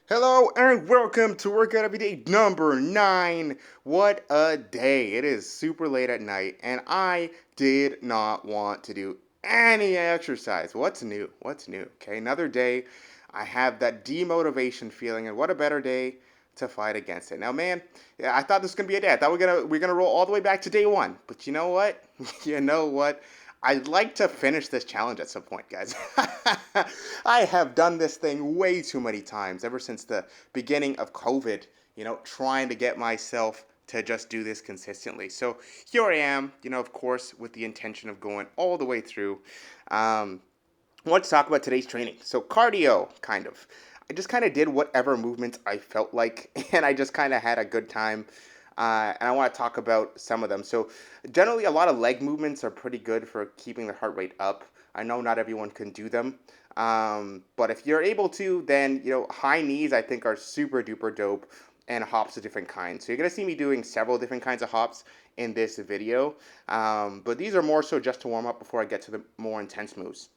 Hello and welcome to Workout Every Day number 9. What a day. It is super late at night and I did not want to do any exercise. What's new? What's new? Okay, another day. I have that demotivation feeling and what a better day to fight against it. Now, man, yeah, I thought this was going to be a day. I thought we're going to roll all the way back to day 1. But you know what? You know what? I'd like to finish this challenge at some point, guys. I have done this thing way too many times ever since the beginning of COVID, trying to get myself to just do this consistently. So here I am, of course, with the intention of going all the way through. I want to talk about today's training. So, cardio, kind of. I just kind of did whatever movements I felt like, and I just kind of had a good time. And I want to talk about some of them. So, generally, a lot of leg movements are pretty good for keeping the heart rate up. I know not everyone can do them, but if you're able to, then high knees I think are super duper dope, and hops of different kinds. So you're gonna see me doing several different kinds of hops in this video, but these are more so just to warm up before I get to the more intense moves.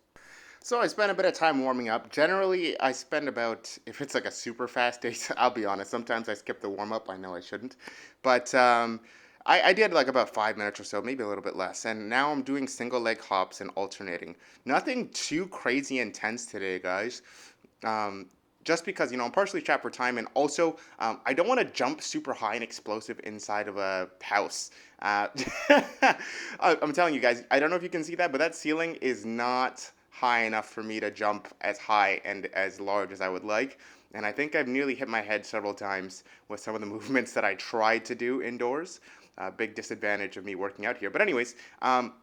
So I spend a bit of time warming up. Generally, I spend about, if it's like a super fast day, I'll be honest, sometimes I skip the warm up. I know I shouldn't. But I did like about 5 minutes or so, maybe a little bit less. And now I'm doing single leg hops and alternating. Nothing too crazy intense today, guys. Um, just because, I'm partially strapped for time. And also, I don't want to jump super high and explosive inside of a house. Uh, I'm telling you guys, I don't know if you can see that, but that ceiling is not high enough for me to jump as high and as large as I would like. And I think I've nearly hit my head several times with some of the movements that I tried to do indoors. Big disadvantage of me working out here. But anyways, I'm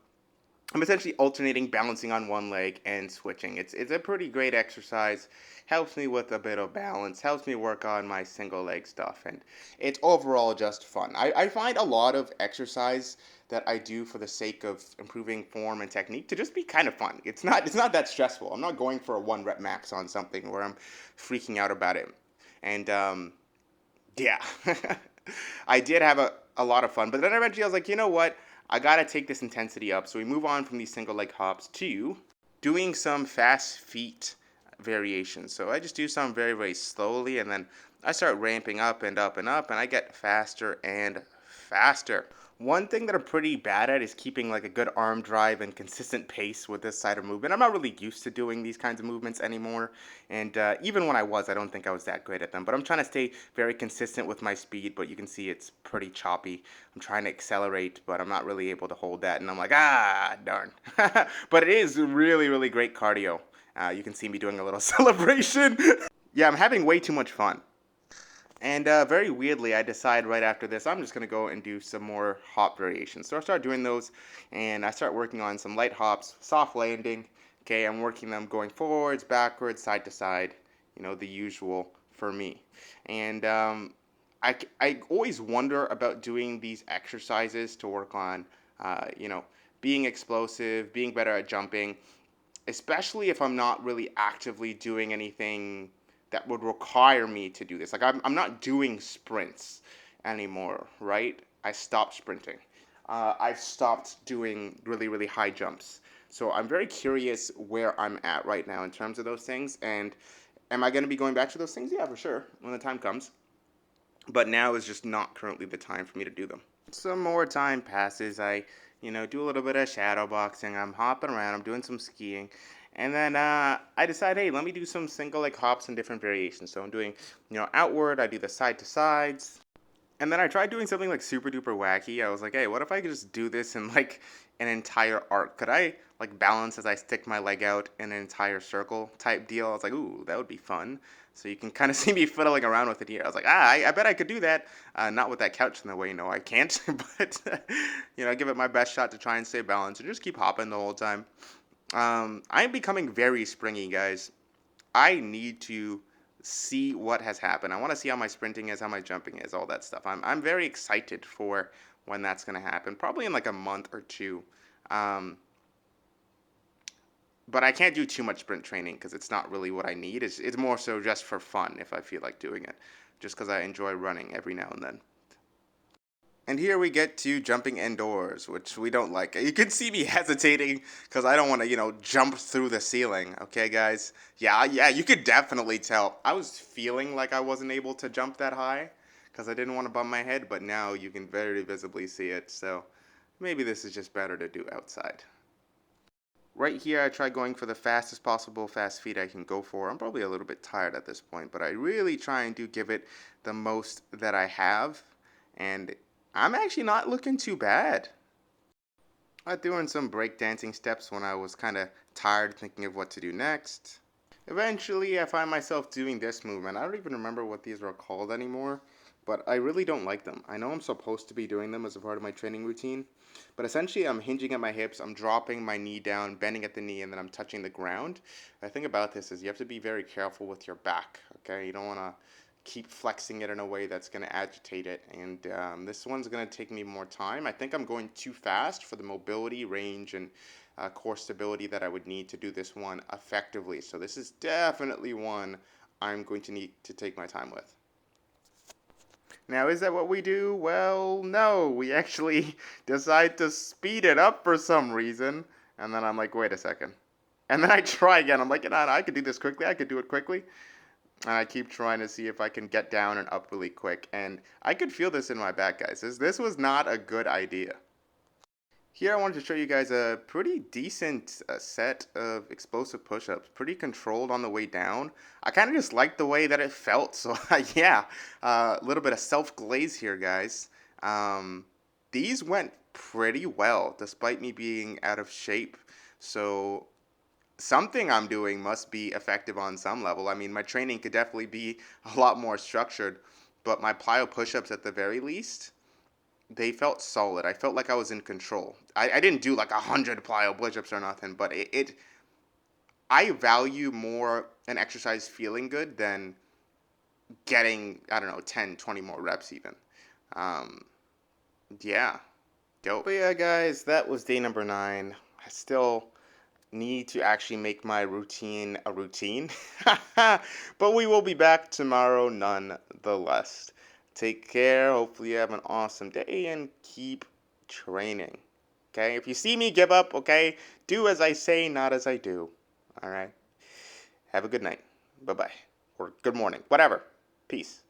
essentially alternating balancing on one leg and switching. It's a pretty great exercise. Helps me with a bit of balance, helps me work on my single leg stuff, and it's overall just fun. I find a lot of exercise that I do for the sake of improving form and technique to just be kind of fun. It's not that stressful. I'm not going for a 1 rep max on something where I'm freaking out about it. And yeah, I did have a lot of fun. But then eventually I was like, you know what? I gotta take this intensity up. So we move on from these single leg hops to doing some fast feet variations. So I just do some very, very slowly and then I start ramping up and up and up and I get faster and faster. One thing that I'm pretty bad at is keeping like a good arm drive and consistent pace with this side of movement. I'm not really used to doing these kinds of movements anymore, and even when I was, I don't think I was that great at them. But I'm trying to stay very consistent with my speed. But you can see it's pretty choppy. I'm trying to accelerate, but I'm not really able to hold that, and I'm like, darn. But it is really, really great cardio. You can see me doing a little celebration. Yeah, I'm having way too much fun. And very weirdly, I decide right after this, I'm just going to go and do some more hop variations. So I start doing those, and I start working on some light hops, soft landing. Okay, I'm working them going forwards, backwards, side to side, the usual for me. And I always wonder about doing these exercises to work on, being explosive, being better at jumping, especially if I'm not really actively doing anything that would require me to do this. Like I'm not doing sprints anymore, right? I stopped sprinting. I've stopped doing really, really high jumps. So I'm very curious where I'm at right now in terms of those things. And am I going to be going back to those things? Yeah, for sure, when the time comes. But now is just not currently the time for me to do them. Some more time passes. I, do a little bit of shadow boxing. I'm hopping around. I'm doing some skiing. And then I decide, hey, let me do some single leg hops and different variations. So I'm doing, outward. I do the side to sides. And then I tried doing something like super duper wacky. I was like, hey, what if I could just do this in like an entire arc? Could I like balance as I stick my leg out in an entire circle type deal? I was like, ooh, that would be fun. So you can kind of see me fiddling around with it here. I was like, I bet I could do that. Not with that couch in the way, no, I can't. But, give it my best shot to try and stay balanced and just keep hopping the whole time. I'm becoming very springy, guys. I need to see what has happened. I want to see how my sprinting is, how my jumping is, all that stuff. I'm very excited for when that's going to happen. Probably in like a month or two. Um, but I can't do too much sprint training because it's not really what I need. It's more so just for fun if I feel like doing it, just because I enjoy running every now and then. And here we get to jumping indoors, which we don't like. You can see me hesitating because I don't want to, jump through the ceiling. Okay, guys? Yeah, you could definitely tell. I was feeling like I wasn't able to jump that high because I didn't want to bump my head, but now you can very visibly see it. So maybe this is just better to do outside. Right here, I try going for the fastest possible fast feet I can go for. I'm probably a little bit tired at this point, but I really try and do give it the most that I have. And I'm actually not looking too bad. I'm doing some breakdancing steps when I was kind of tired thinking of what to do next. Eventually, I find myself doing this movement. I don't even remember what these are called anymore, but I really don't like them. I know I'm supposed to be doing them as a part of my training routine, but essentially I'm hinging at my hips, I'm dropping my knee down, bending at the knee, and then I'm touching the ground. The thing about this is you have to be very careful with your back, okay? You don't want to keep flexing it in a way that's going to agitate it, and this one's going to take me more time. I think I'm going too fast for the mobility, range, and core stability that I would need to do this one effectively. So this is definitely one I'm going to need to take my time with. Now, is that what we do? Well, no. We actually decide to speed it up for some reason. And then I'm like, wait a second. And then I try again. I'm like, I could do this quickly. I could do it quickly. And I keep trying to see if I can get down and up really quick. And I could feel this in my back, guys. This was not a good idea. Here I wanted to show you guys a pretty decent set of explosive push-ups, pretty controlled on the way down. I kind of just liked the way that it felt, so yeah, a little bit of self-glaze here, guys. These went pretty well, despite me being out of shape, so something I'm doing must be effective on some level. I mean, my training could definitely be a lot more structured, but my plyo push-ups at the very least, they felt solid. I felt like I was in control. I didn't do like 100 plyo push-ups or nothing, but I value more an exercise feeling good than getting, I don't know, 10, 20 more reps even. Um, yeah, dope. But yeah, guys, that was day number 9. I still need to actually make my routine a routine. But we will be back tomorrow nonetheless. Take care. Hopefully, you have an awesome day and keep training. Okay? If you see me give up, okay, do as I say, not as I do. All right? Have a good night. Bye bye. Or good morning. Whatever. Peace.